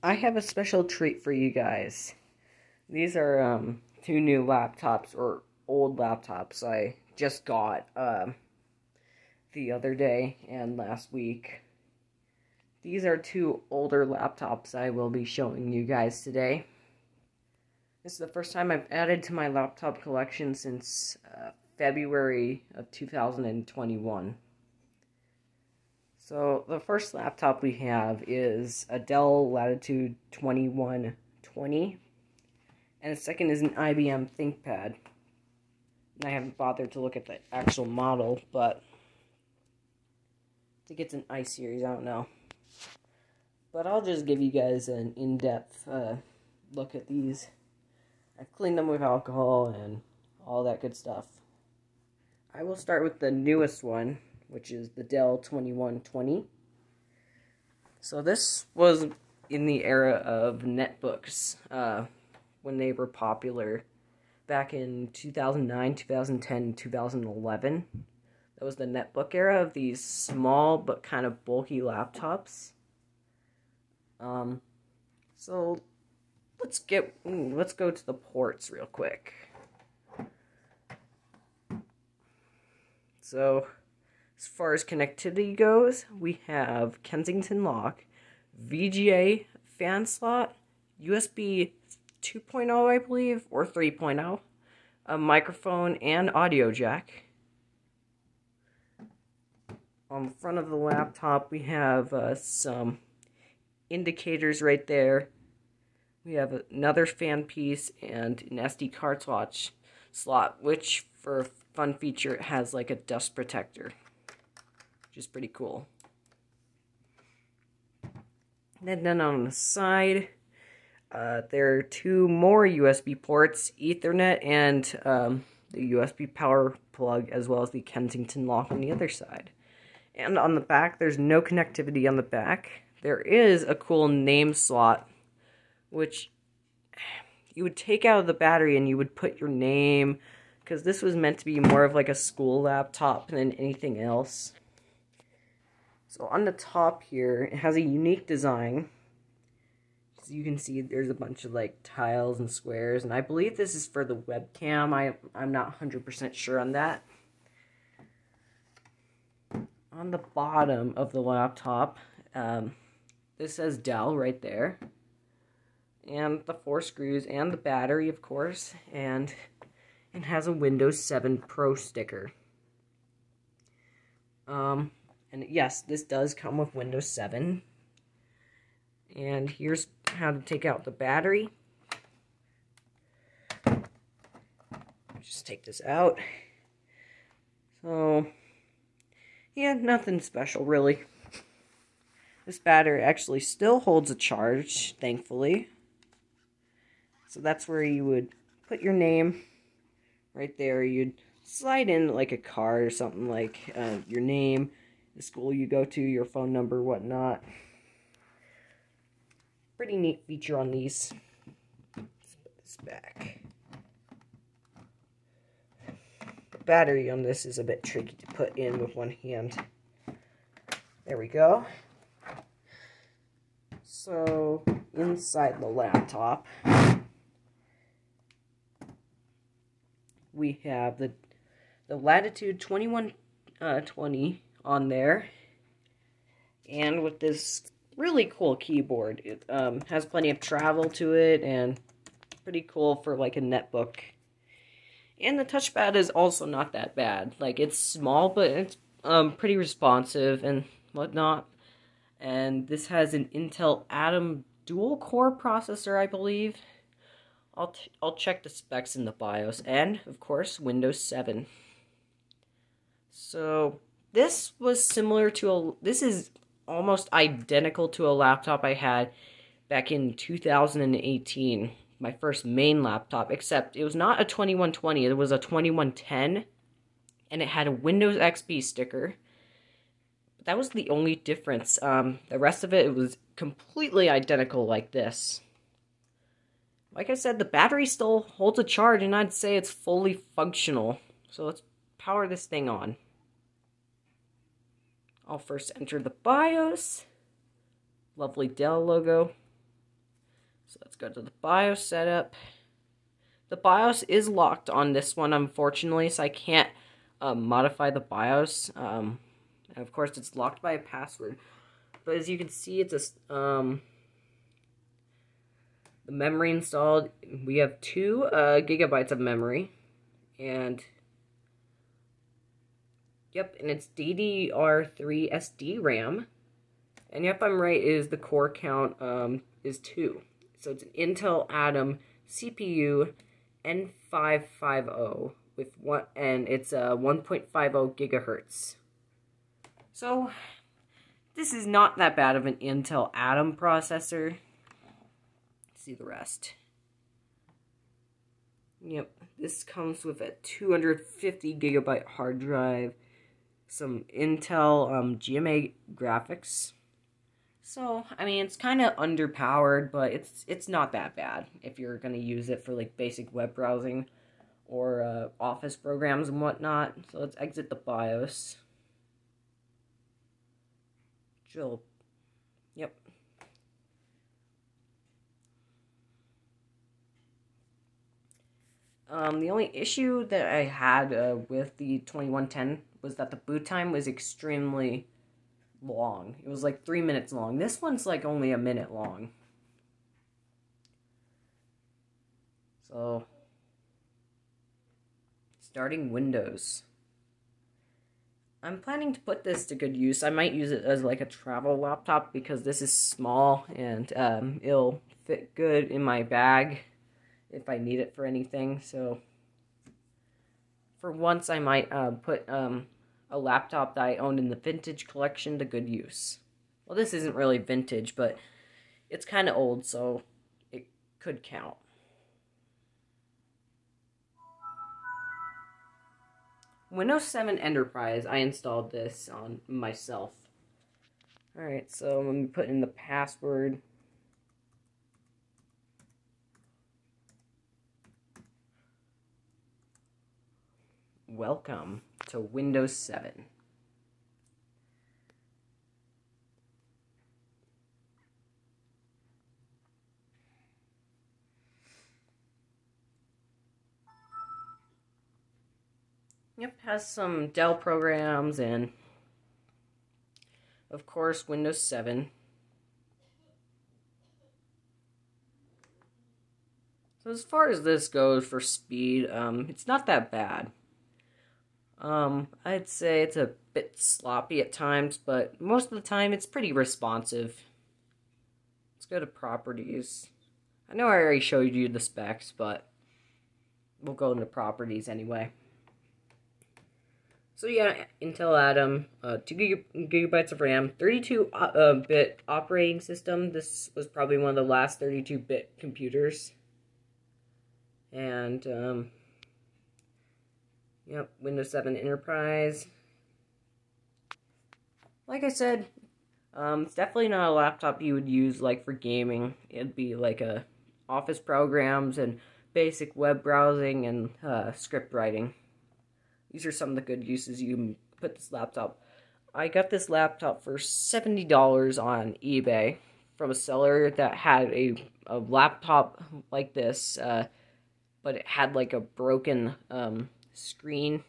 I have a special treat for you guys. These are two new laptops, or old laptops I just got the other day and last week. These are two older laptops I will be showing you guys today. This is the first time I've added to my laptop collection since February of 2021. So the first laptop we have is a Dell Latitude 2120, and the second is an Ibm Thinkpad. And I haven't bothered to look at the actual model, but I think it's an I series, I don't know. But I'll just give you guys an in-depth look at these. I've cleaned them with alcohol and all that good stuff. I will start with the newest one, which is the Dell 2120. So this was in the era of netbooks, when they were popular back in 2009, 2010, 2011. That was the netbook era of these small but kind of bulky laptops. So let's go to the ports real quick. So as far as connectivity goes, we have Kensington lock, VGA fan slot, USB 2.0 I believe, or 3.0, a microphone and audio jack. On the front of the laptop we have some indicators right there. We have another fan piece and an SD card slot, which for a fun feature it has like a dust protector, which is pretty cool. And then on the side, there are two more USB ports, Ethernet and the USB power plug, as well as the Kensington lock on the other side. And on the back, there's no connectivity on the back. There is a cool name slot, which you would take out of the battery and you would put your name, because this was meant to be more of like a school laptop than anything else. So on the top here, it has a unique design. As you can see, there's a bunch of like tiles and squares, and I believe this is for the webcam. I'm not 100% sure on that. On the bottom of the laptop, this says Dell right there, and the 4 screws and the battery, of course, and it has a Windows 7 Pro sticker. And yes, this does come with Windows 7. And here's how to take out the battery. Just take this out. So, yeah, nothing special really. This battery actually still holds a charge, thankfully. So that's where you would put your name right there. You'd slide in like a card or something, like your name, the school you go to, your phone number, whatnot. Pretty neat feature on these. Let's put this back. The battery on this is a bit tricky to put in with one hand. There we go. So, inside the laptop, we have the Latitude 2120 on there, and with this really cool keyboard. It has plenty of travel to it, and pretty cool for like a netbook. And the touchpad is also not that bad. Like, it's small, but it's pretty responsive and whatnot. And this has an Intel Atom dual-core processor, I believe. I'll check the specs in the BIOS, and of course Windows 7. So this was similar to this is almost identical to a laptop I had back in 2018, my first main laptop, except it was not a 2120, it was a 2110, and it had a Windows XP sticker. But that was the only difference. The rest of it was completely identical like this. Like I said, the battery still holds a charge, and I'd say it's fully functional. So let's power this thing on. I'll first enter the BIOS. Lovely Dell logo. So let's go to the BIOS setup. The BIOS is locked on this one, unfortunately, so I can't modify the BIOS. And of course, it's locked by a password. But as you can see, it's the memory installed. We have 2 gigabytes of memory, and yep, and it's DDR3 SD RAM. And yep, I'm right, is the core count is 2. So it's an Intel Atom CPU N550 with one, and it's 1.50 gigahertz. So this is not that bad of an Intel Atom processor. Let's see the rest. Yep, this comes with a 250 gigabyte hard drive, some Intel GMA graphics. So, I mean, it's kind of underpowered, but it's not that bad if you're going to use it for, like, basic web browsing or office programs and whatnot. So let's exit the BIOS. Yep. The only issue that I had with the 2110 was that the boot time was extremely long. It was like 3 minutes long. This one's like only a minute long. So, starting Windows. I'm planning to put this to good use. I might use it as like a travel laptop because this is small and it'll fit good in my bag if I need it for anything. So, for once I might put a laptop that I owned in the vintage collection to good use. Well, this isn't really vintage, but it's kind of old, so it could count. Windows 7 Enterprise, I installed this on myself. Alright, so let me put in the password. Welcome to Windows 7. Yep, has some Dell programs and, of course, Windows 7. So as far as this goes for speed, it's not that bad. I'd say it's a bit sloppy at times, but most of the time it's pretty responsive. Let's go to properties. I know I already showed you the specs, but we'll go into properties anyway. So yeah, Intel Atom, 2 gigabytes of RAM, 32-bit operating system. This was probably one of the last 32-bit computers. And, yep, Windows 7 Enterprise. Like I said, it's definitely not a laptop you would use, like, for gaming. It'd be, like, office programs and basic web browsing and script writing. These are some of the good uses you can put this laptop. I got this laptop for $70 on eBay from a seller that had a laptop like this, but it had like a broken screen.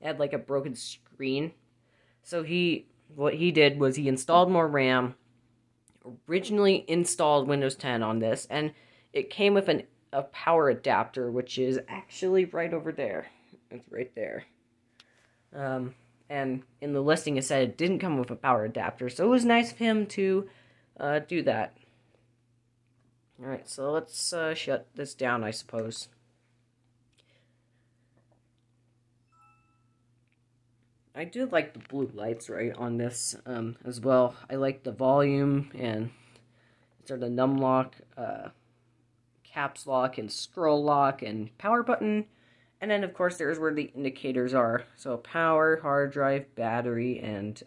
It had like a broken screen. So what he did was he installed more RAM, originally installed Windows 10 on this, and it came with a power adapter, which is actually right over there. It's right there. And in the listing it said it didn't come with a power adapter, so it was nice of him to do that. Alright, so let's shut this down, I suppose. I do like the blue lights right on this as well. I like the volume and sort of num lock, caps lock, and scroll lock, and power button. And then, of course, there's where the indicators are. So power, hard drive, battery, and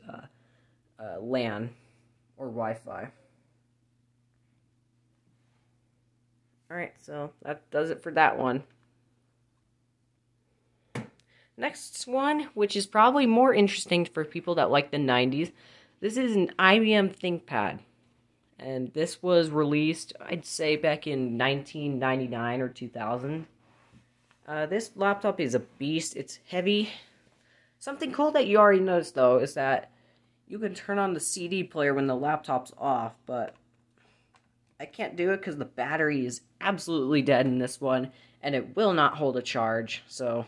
LAN, or Wi-Fi. Alright, so that does it for that one. Next one, which is probably more interesting for people that like the 90s. This is an IBM Thinkpad. And this was released, I'd say, back in 1999 or 2000. This laptop is a beast. It's heavy. Something cool that you already noticed, though, is that you can turn on the CD player when the laptop's off, but I can't do it because the battery is absolutely dead in this one, and it will not hold a charge, so.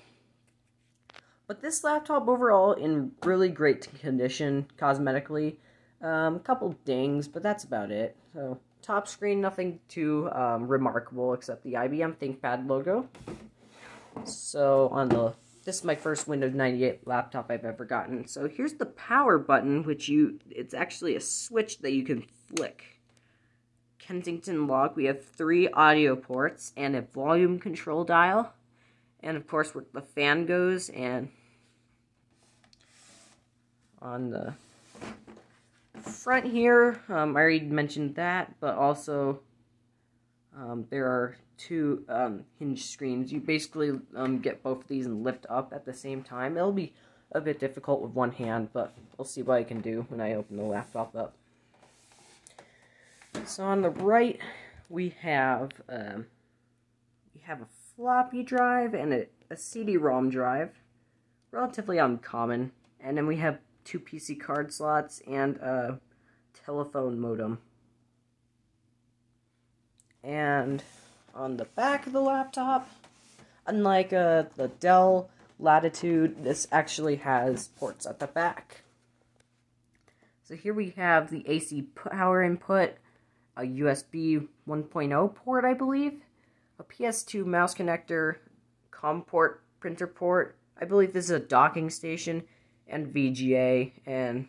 But this laptop overall in really great condition, cosmetically. Couple dings, but that's about it. So, top screen, nothing too remarkable except the IBM Thinkpad logo. So, this is my first Windows 98 laptop I've ever gotten. So, here's the power button, it's actually a switch that you can flick. Kensington lock, we have 3 audio ports and a volume control dial. And of course, where the fan goes, and on the front here, I already mentioned that, but also there are 2 hinge screens. You basically get both of these and lift up at the same time. It'll be a bit difficult with one hand, but we'll see what I can do when I open the laptop up. So on the right, we have a floppy drive and a CD-ROM drive, relatively uncommon, and then we have 2 PC card slots and a telephone modem. And on the back of the laptop, unlike the Dell Latitude, this actually has ports at the back. So here we have the AC power input, a USB 1.0 port, I believe, a PS2 mouse connector, COM port, printer port, I believe this is a docking station, and VGA, and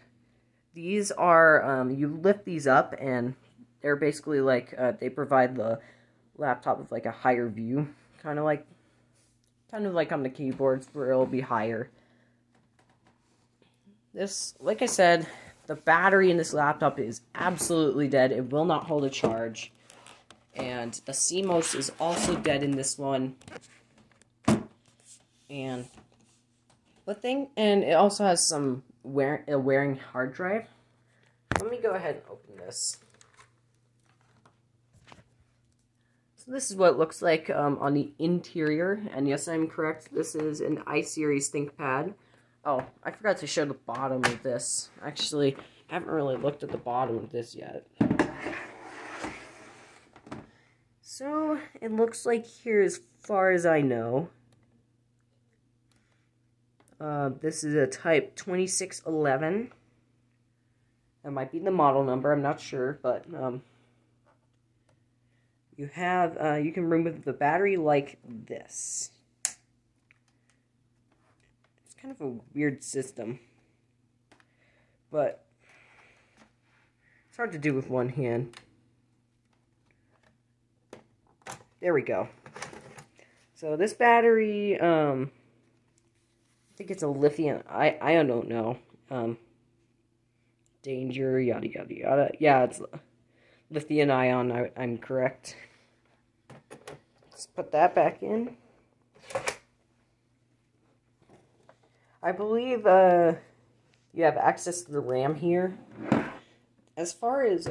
these are, you lift these up, and they're basically like, they provide the laptop with like a higher view, kind of like on the keyboards where it'll be higher. This, like I said, the battery in this laptop is absolutely dead. It will not hold a charge. And the CMOS is also dead in this one. And it also has some a wearing hard drive. Let me go ahead and open this. So this is what it looks like on the interior. And yes, I'm correct. This is an iSeries ThinkPad. Oh, I forgot to show the bottom of this. Actually, I haven't really looked at the bottom of this yet. So, it looks like here, as far as I know, this is a Type 2611. That might be the model number, I'm not sure, but you can remove the battery like this. It's kind of a weird system, but it's hard to do with one hand. There we go. So this battery, I think it's a lithium, I don't know. Danger, yada yada yada. Yeah, it's lithium ion, I'm correct. Let's put that back in. I believe you have access to the RAM here. As far as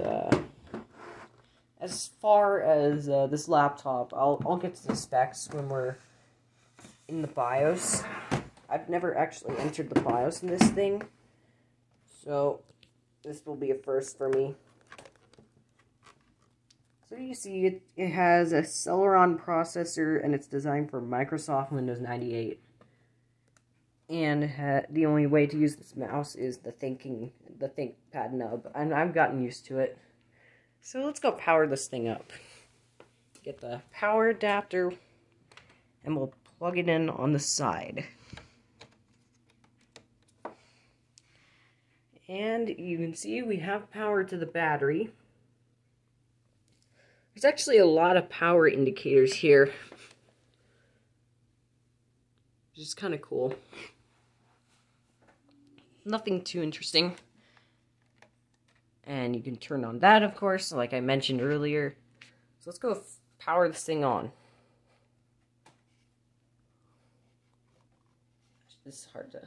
this laptop, I'll get to the specs when we're in the BIOS. I've never actually entered the BIOS in this thing, so this will be a first for me. So you see, it has a Celeron processor, and it's designed for Microsoft Windows 98. And the only way to use this mouse is the ThinkPad nub, and I've gotten used to it. So let's go power this thing up. Get the power adapter, and we'll plug it in on the side. And you can see we have power to the battery. There's actually a lot of power indicators here, which is kind of cool. Nothing too interesting. And you can turn on that, of course, like I mentioned earlier. So let's go power this thing on. This is hard to...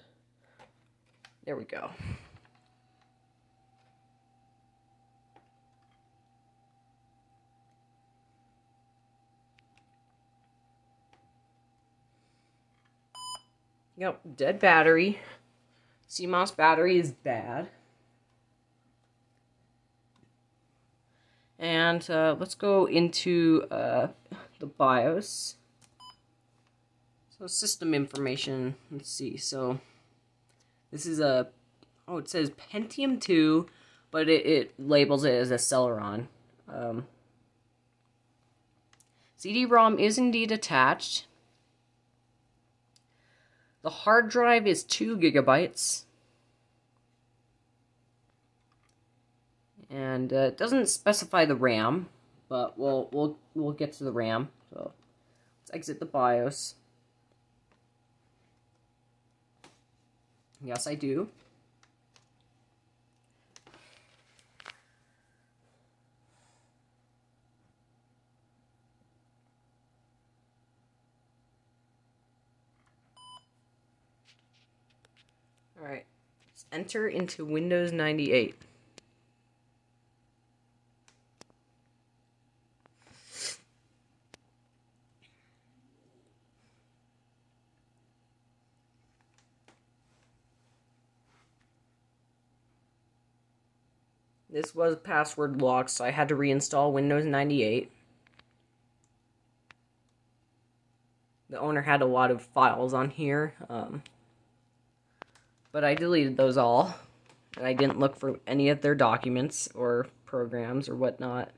There we go. Yep, dead battery. CMOS battery is bad. And let's go into the BIOS. So system information, let's see. So this is a, oh, it says Pentium 2, but it labels it as a Celeron. CD-ROM is indeed attached. The hard drive is 2 gigabytes. And it doesn't specify the RAM, but we'll get to the RAM. So let's exit the BIOS. Yes, I do. Alright, let's enter into Windows 98. This was password locked, so I had to reinstall Windows 98. The owner had a lot of files on here, but I deleted those all. And I didn't look for any of their documents or programs or whatnot.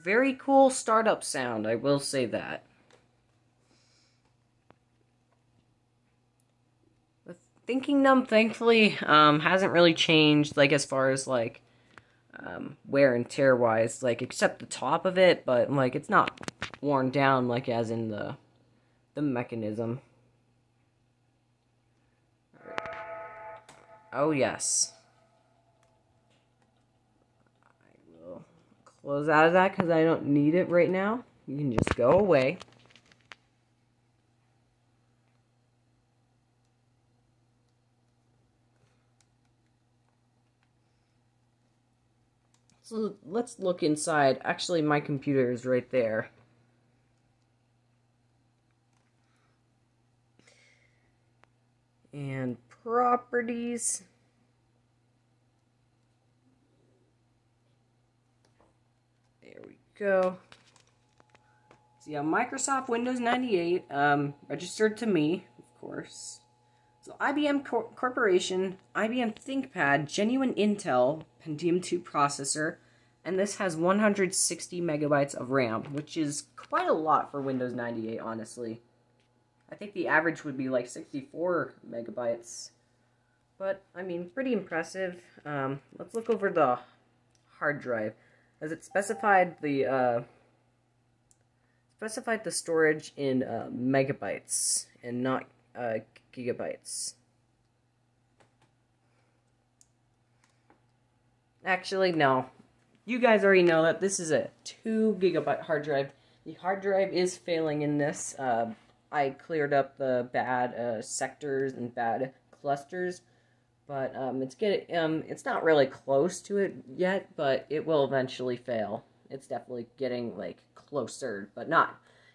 Very cool startup sound, I will say that. The Thinking Numb, thankfully, hasn't really changed, like, as far as, like, wear and tear wise, like, except the top of it, but, like, it's not worn down, like, as in the mechanism. Oh, yes. I will close out of that because I don't need it right now. You can just go away. So let's look inside. Actually, my computer is right there. And properties. There we go. So yeah, Microsoft Windows 98, registered to me, of course. So IBM Corporation, IBM Thinkpad, genuine Intel, Pentium 2 processor, and this has 160 megabytes of RAM, which is quite a lot for Windows 98, honestly. I think the average would be like 64 megabytes. But, I mean, pretty impressive. Let's look over the hard drive. As it specified the storage in megabytes and not gigabytes. Actually, no. You guys already know that this is a 2 gigabyte hard drive. The hard drive is failing in this. I cleared up the bad sectors and bad clusters, but it's not really close to it yet, but it will eventually fail. It's definitely getting like closer, but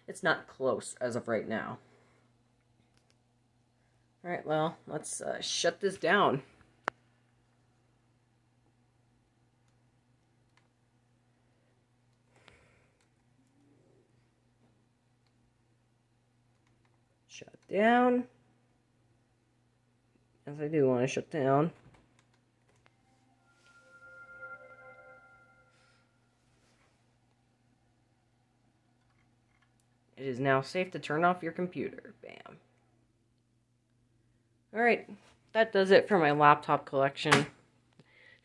it's not close as of right now. All right, well, let's shut this down. Shut down. Yes, I do want to shut down. It is now safe to turn off your computer. Bam. Alright, that does it for my laptop collection.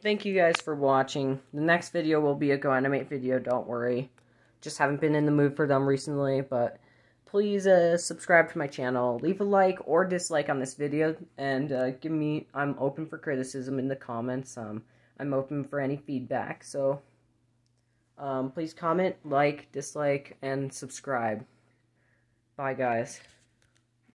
Thank you guys for watching. The next video will be a Go Animate video, don't worry. Just haven't been in the mood for them recently, but please subscribe to my channel, leave a like or dislike on this video, and I'm open for criticism in the comments. I'm open for any feedback, so please comment, like, dislike, and subscribe. Bye, guys.